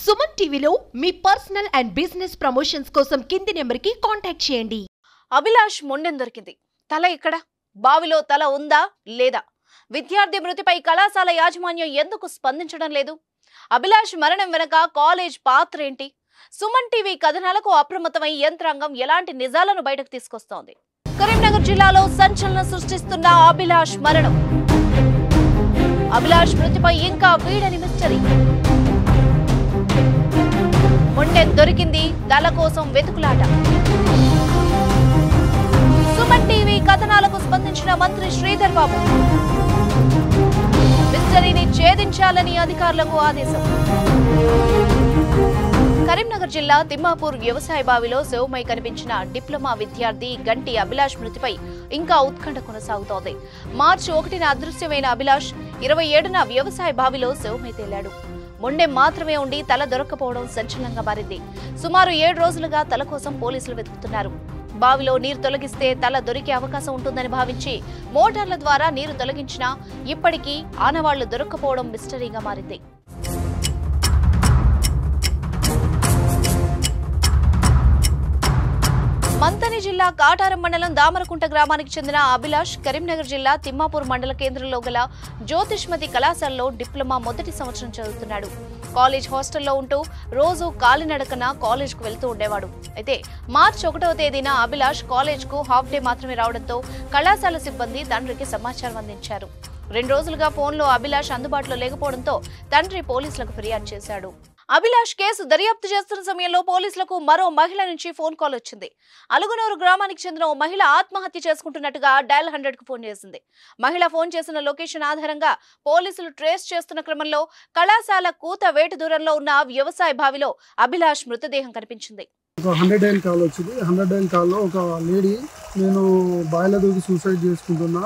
సుమన్ టీవీలో మీ personal and business promotions కోసం కింది నెంబర్కి కాంటాక్ట్ చేయండి. అభిలాష్ మొండెం దొరికింది. తల ఎక్కడ? బావిలో తల ఉందా లేదా? విద్యార్థి మృతిపై కళాశాల యాజమాన్యం ఎందుకు స్పందించడం లేదు? అభిలాష్ మరణం వెనక కాలేజ్ పాత్ర ఏంటి? సుమన్ టీవీ కథనాలకు అప్రమత్తమై యంత్రాంగం ఎలాంటి నిజాలను బయటకు తీసుకొస్తోంది? కరీంనగర్ జిల్లాలో సంచలనం సృష్టిస్తున్న అభిలాష్ మరణం. అభిలాష్ మృతిపై ఇంకా వీడని మిస్టరీ. మొండెం దొరికింది, తల కోసం వెతుకులాట. సుమన్ టీవీ కథనాలకు స్పందించిన మంత్రి శ్రీధర్ బాబు. మిస్టరీని ఛేదించాలని అధికారులకు ఆదేశం. కరీంనగర్ జిల్లా తిమ్మాపూర్ వ్యవసాయ బావిలో శవమై కనిపించిన డిప్లొమా విద్యార్థి గంటి అభిలాష్ మృతిపై ఇంకా ఉత్కంఠ కొనసాగుతోంది. మార్చి 1న అదృశ్యమైన అభిలాష్ 27న వ్యవసాయ బావిలో శవమై తేలాడు. మొండెం మాత్రమే ఉండి తల దొరక్కపోవడం సంచలనంగా మారింది. సుమారు 7 రోజులుగా తల కోసం పోలీసులు వెతుకుతున్నారు. బావిలో నీరు తొలగిస్తే తల దొరికే అవకాశం ఉంటుందని భావించి మోటార్ల ద్వారా నీరు తొలగించినా ఇప్పటికీ ఆనవాళ్లు దొరక్కపోవడం మిస్టరీగా మారింది. మంథని జిల్లా కాటారం మండలం దామరకుంట గ్రామానికి చెందిన అభిలాష్ కరీంనగర్ జిల్లా తిమ్మాపూర్ మండల కేంద్రంలో గల జ్యోతిష్మతి కళాశాలలో డిప్లొమా మొదటి సంవత్సరం చదువుతున్నాడు. కాలేజ్ హాస్టల్లో ఉంటూ రోజు కాలినడకన కాలేజ్కు వెళ్తూ ఉండేవాడు. అయితే మార్చి 1వ తేదీన అభిలాష్ కాలేజ్కు హాఫ్ డే మాత్రమే రావడంతో కళాశాల సిబ్బంది తండ్రికి సమాచారం అందించారు. 2 రోజులుగా ఫోన్లో అభిలాష్ అందుబాటులో లేకపోవడంతో తండ్రి పోలీసులకు ఫిర్యాదు చేశాడు. అభిలాష్ కేసు దర్యాప్తు చేస్తున్న సమయంలో పోలీసులకు మరో మహిళ నుంచి ఫోన్ కాల్ వచ్చింది. అలుగునూరు గ్రామానికి చెందిన ఓ మహిళ ఆత్మహత్య చేసుకుంటున్నట్టుగా డయల్ 100కు ఫోన్ చేసింది. మహిళ ఫోన్ చేసిన లొకేషన్ ఆధారంగా పోలీసులు ట్రేస్ చేస్తున్న క్రమంలో కళాశాల కూత వేటు దూరంలో ఉన్న వ్యవసాయ బావిలో అభిలాష్ మృతదేహం కనిపించింది. 100 డైల్ కాల్ వచ్చింది. 100 డైల్ కాల్లో ఒక లేడీ, నేను బావిలో దూకి సూసైడ్ చేసుకుంటున్నా,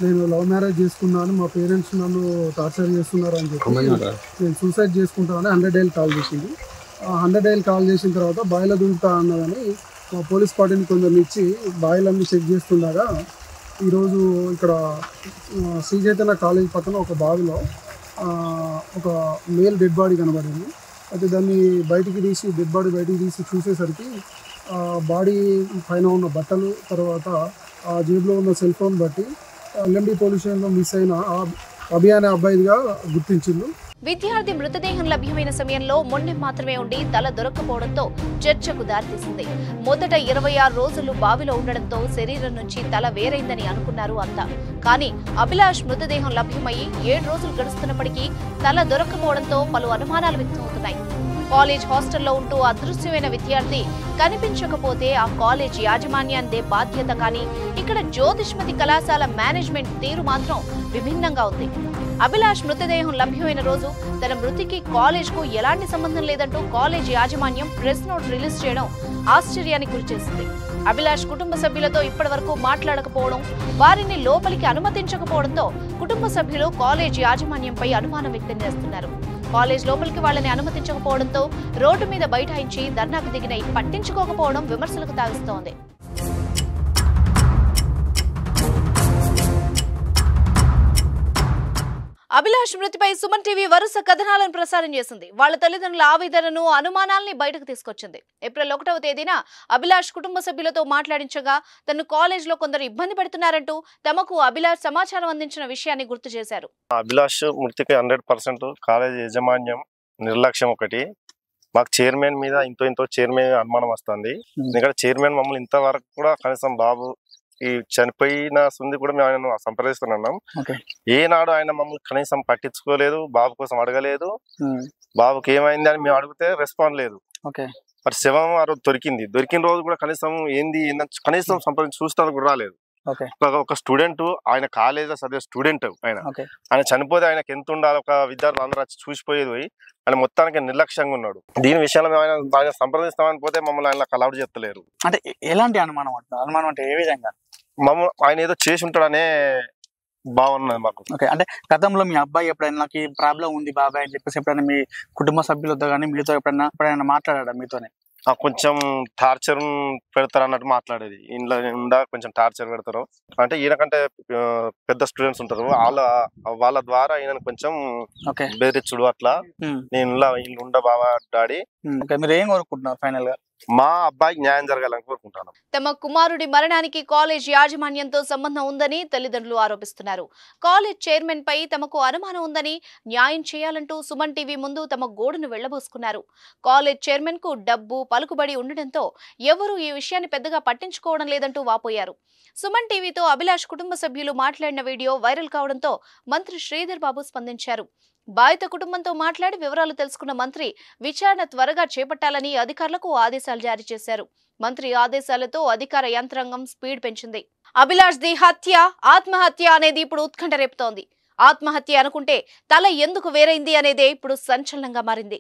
నేను లవ్ మ్యారేజ్ చేసుకున్నాను, మా పేరెంట్స్ నన్ను టార్చర్ చేస్తున్నారు అని చెప్పి నేను సూసైడ్ చేసుకుంటానని 100 డైల్ కాల్ చేసింది. 100 డైల్ కాల్ చేసిన తర్వాత బావిలో దూకుతా అన్నదని మా పోలీస్ పార్టీని కొందరిని ఇచ్చి బావిలన్నీ చెక్ చేస్తుండగా ఈరోజు ఇక్కడ శ్రీ చైతన్య కాలేజ్ పక్కన ఒక బావిలో ఒక మేల్ డెడ్ బాడీ కనబడింది. అయితే దాన్ని బయటికి తీసి డెడ్ బాడీ బయటికి తీసి చూసేసరికి బాడీ పైన ఉన్న బట్టలు, తర్వాత ఆ జేబులో ఉన్న సెల్ ఫోన్ బట్టి ఎల్ఎండి పోలీస్ స్టేషన్లో మిస్ అయిన అభి అనే అబ్బాయిగా గుర్తించిండు. విద్యార్థి మృతదేహం లభ్యమైన సమయంలో మొండెం మాత్రమే ఉండి తల దొరక్కపోవడంతో చర్చకు దారితీసింది. మొదట 26 రోజులు బావిలో ఉండడంతో శరీరం నుంచి తల వేరైందని అనుకున్నారు అంతా. కానీ అభిలాష్ మృతదేహం లభ్యమయ్యి 7 రోజులు గడుస్తున్నప్పటికీ తల దొరక్కపోవడంతో పలు అనుమానాలు వ్యక్తమవుతున్నాయి. కాలేజ్ హాస్టల్లో ఉంటూ అదృశ్యమైన విద్యార్థి కనిపించకపోతే ఆ కాలేజ్ యాజమాన్యాన్దే బాధ్యత. కానీ ఇక్కడ జ్యోతిష్మతి కళాశాల మేనేజ్మెంట్ తీరు మాత్రం విభిన్నంగా ఉంది. అభిలాష్ మృతదేహం లభ్యమైన రోజు తన మృతికి కాలేజ్కు ఎలాంటి సంబంధం లేదంటూ కాలేజ్ యాజమాన్యం ప్రెస్ నోట్ రిలీజ్ చేయడం ఆశ్చర్యానికి గురిచేసింది. అభిలాష్ కుటుంబ సభ్యులతో ఇప్పటివరకు మాట్లాడకపోవడం, వారిని లోపలికి అనుమతించకపోవడంతో కుటుంబ సభ్యులు కాలేజ్ యాజమాన్యంపై అనుమానం వ్యక్తం చేస్తున్నారు. కాలేజ్ లోపలికి వాళ్ళని అనుమతించకపోవడంతో రోడ్డు మీద బైఠాయించి ధర్నాకు దిగిన పట్టించుకోకపోవడం విమర్శలకు తావిస్తోంది. అభిలాష్ మృతిపై సుమన్ టీవీ వరుస కథనాలను ప్రసారం చేసింది. వాళ్ళ తల్లిదండ్రుల ఆవేదనను, అనుమానాల్ని బయటకు తీసుకొచ్చింది. ఏప్రిల్ 1వ తేదీన అభిలాష్ కుటుంబ సభ్యులతో మాట్లాడించగా తను కాలేజ్ లో కొందరు ఇబ్బంది పెడుతున్నారంటూ తమకు అభిలాష్ సమాచారం అందించిన విషయాన్ని గుర్తు చేశారు. అభిలాష్ మృతికి 100% కాలేజ్ యాజమాన్యం నిర్లక్ష్యం ఒకటి. మాకు చైర్మన్ మీద ఇంతో చైర్మన్ అనుమానం వస్తుంది. ఎందుకంటే చైర్మన్ మమ్మల్ని ఇంతవరకు కూడా కనీసం బాబు ఈ చనిపోయిన సుంది కూడా మేము ఆయన సంప్రదిస్తున్నాం. ఏనాడు ఆయన మమ్మల్ని కనీసం పట్టించుకోలేదు, బాబు కోసం అడగలేదు. బాబుకి ఏమైంది అని మేము అడిగితే రెస్పాండ్ లేదు. మరి శవం ఆ రోజు దొరికిన రోజు కూడా కనీసం ఏంది కనీసం సంప్రదించి చూస్తాను కూడా రాలేదు. ఒక స్టూడెంట్, ఆయన కాలేజ్ చదివే స్టూడెంట్, ఆయన చనిపోతే ఆయనకి ఎంత ఉండాలి, ఒక విద్యార్థులు అందరూ వచ్చి చూసిపోయేది. ఆయన మొత్తానికి నిర్లక్ష్యంగా ఉన్నాడు. దీని విషయంలో ఆయన సంప్రదిస్తామని పోతే మమ్మల్ని ఆయన అలౌడ్ చేస్తలేరు. అంటే ఎలాంటి అనుమానం అంటే ఏ విధంగా? ఆయన ఏదో చేసి ఉంటాడనే బాగున్నది మాకు. అంటే గతంలో మీ అబ్బాయి ఎప్పుడైనా నాకు ప్రాబ్లం ఉంది బాబాయ్ అని చెప్పేసి ఎప్పుడైనా మీ కుటుంబ సభ్యులతో కానీ మీతో ఎప్పుడైనా మాట్లాడా మీతోనే? కొంచెం టార్చర్ పెడతారు అన్నట్టు మాట్లాడేది. ఇంట్లో ఉండా కొంచెం టార్చర్ పెడతారు అంటే ఈయనకంటే పెద్ద స్టూడెంట్స్ ఉంటారు, వాళ్ళ ద్వారా ఈయన కొంచెం బెదిరించుడు అట్లా. నేను ఇల్లు ఉండ బావా డాడీ. మీరు ఏం కోరుకుంటున్నారు ఫైనల్ గా? మా అబ్బాయికి న్యాయం జరగాలని కోరుకుంటాను. తమ కుమారుడి మరణానికి కాలేజ్ యాజమాన్యంతో సంబంధం ఉందని తల్లిదండ్రులు ఆరోపిస్తున్నారు. కాలేజ్ చైర్మన్ పై తమకు అనుమానం ఉందని, న్యాయం చేయాలంటూ సుమన్ టీవీ ముందు తమ గోడును వెళ్లబోసుకున్నారు. కాలేజ్ చైర్మన్ కు డబ్బు పలుకుబడి ఉండడంతో ఎవరూ ఈ విషయాన్ని పెద్దగా పట్టించుకోవడం లేదంటూ వాపోయారు. సుమన్ టీవీతో అభిలాష్ కుటుంబ సభ్యులు మాట్లాడిన వీడియో వైరల్ కావడంతో మంత్రి శ్రీధర్ బాబు స్పందించారు. బాధిత కుటుంబంతో మాట్లాడి వివరాలు తెలుసుకున్న మంత్రి విచారణ త్వరగా చేపట్టాలని అధికారులకు ఆదేశాలు జారీ చేశారు. మంత్రి ఆదేశాలతో అధికార యంత్రాంగం స్పీడ్ పెంచింది. అభిలాష్ ది హత్య ఆత్మహత్య అనేది ఇప్పుడు ఉత్కంఠ రేపుతోంది. ఆత్మహత్య అనుకుంటే తల ఎందుకు వేరైంది అనేదే ఇప్పుడు సంచలనంగా మారింది.